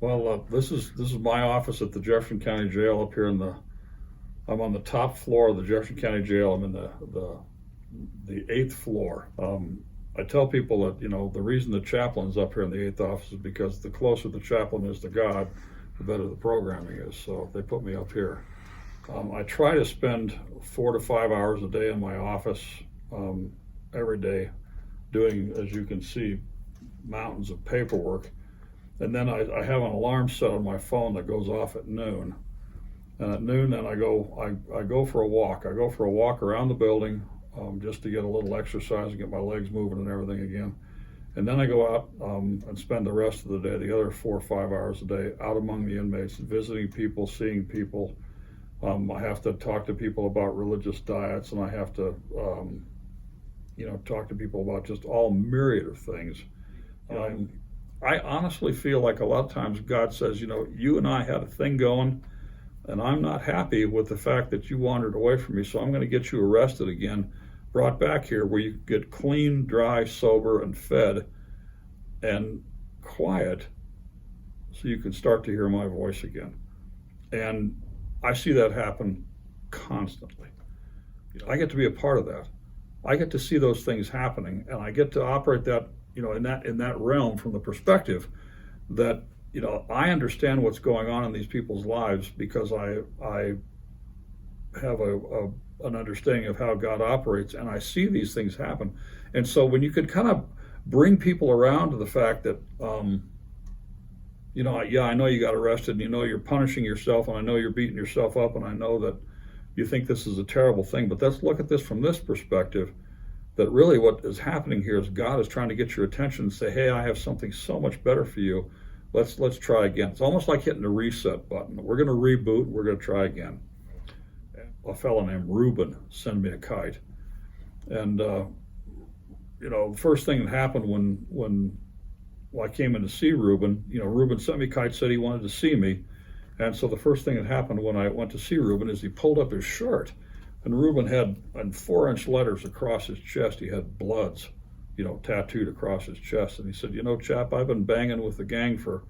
Well, this is my office at the Jefferson County Jail up here I'm on the top floor of the Jefferson County Jail. I'm in the eighth floor. I tell people that, the reason the chaplain's up here in the eighth office is because the closer the chaplain is to God, the better the programming is. So they put me up here. I try to spend 4 to 5 hours a day in my office every day doing, as you can see, mountains of paperwork. And then I have an alarm set on my phone that goes off at noon. And at noon, then I go for a walk. I go for a walk around the building just to get a little exercise and get my legs moving and everything again. And then I go out and spend the rest of the day, the other 4 or 5 hours a day, out among the inmates, visiting people, seeing people. I have to talk to people about religious diets, and I have to, talk to people about just all myriad of things. I honestly feel like a lot of times God says, you and I had a thing going, and I'm not happy with the fact that you wandered away from me, so I'm going to get you arrested again, brought back here where you get clean, dry, sober, and fed, and quiet, so you can start to hear my voice again. And I see that happen constantly. I get to be a part of that. I get to see those things happening, and I get to operate that, in that realm from the perspective that, I understand what's going on in these people's lives because I have an understanding of how God operates, and I see these things happen. And so when you could kind of bring people around to the fact that, I know you got arrested, and you're punishing yourself, and I know you're beating yourself up, and I know that you think this is a terrible thing, but let's look at this from this perspective, that really what is happening here is God is trying to get your attention and say, hey, I have something so much better for you. Let's try again. It's almost like hitting a reset button. We're going to reboot. We're going to try again. A fellow named Reuben sent me a kite. And, the first thing that happened when I came in to see Reuben, Reuben sent me a kite, said he wanted to see me. And so the first thing that happened when I went to see Reuben is he pulled up his shirt. And Reuben had, in 4-inch letters across his chest, he had Bloods, tattooed across his chest. And he said, chap, I've been banging with the gang for,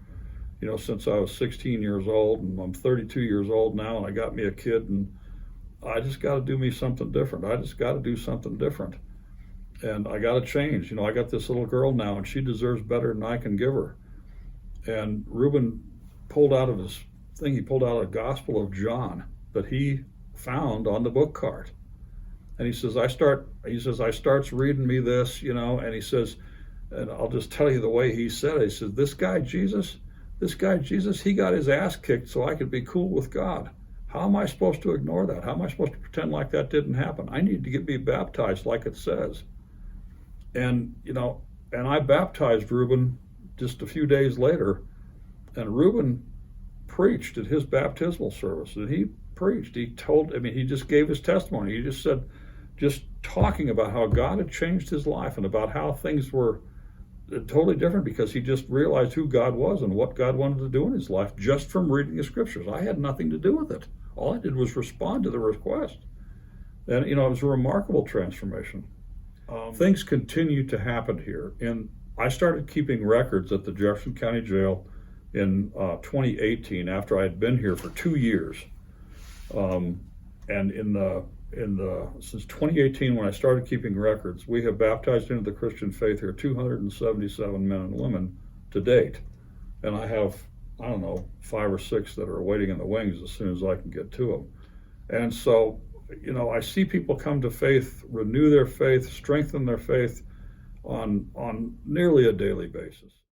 since I was 16 years old, and I'm 32 years old now, and I got me a kid, and I just got to do me something different. I just got to do something different. And I got to change. I got this little girl now, and she deserves better than I can give her. And Reuben pulled out of his thing, he pulled out a Gospel of John that he found on the book cart. And he says, I starts reading me this, and he says, and I'll just tell you the way he said it. He says, this guy Jesus, he got his ass kicked so I could be cool with God. How am I supposed to ignore that? How am I supposed to pretend like that didn't happen? I need to be baptized like it says. And, and I baptized Reuben just a few days later, and Reuben preached at his baptismal service. And he preached. He just gave his testimony. He just said, just talking about how God had changed his life and about how things were totally different because he just realized who God was and what God wanted to do in his life just from reading the scriptures. I had nothing to do with it. All I did was respond to the request. And, it was a remarkable transformation. Things continue to happen here. And I started keeping records at the Jefferson County Jail in 2018 after I had been here for 2 years. And since 2018, when I started keeping records, we have baptized into the Christian faith here 277 men and women to date. And I have, 5 or 6 that are waiting in the wings as soon as I can get to them. And so, I see people come to faith, renew their faith, strengthen their faith on nearly a daily basis.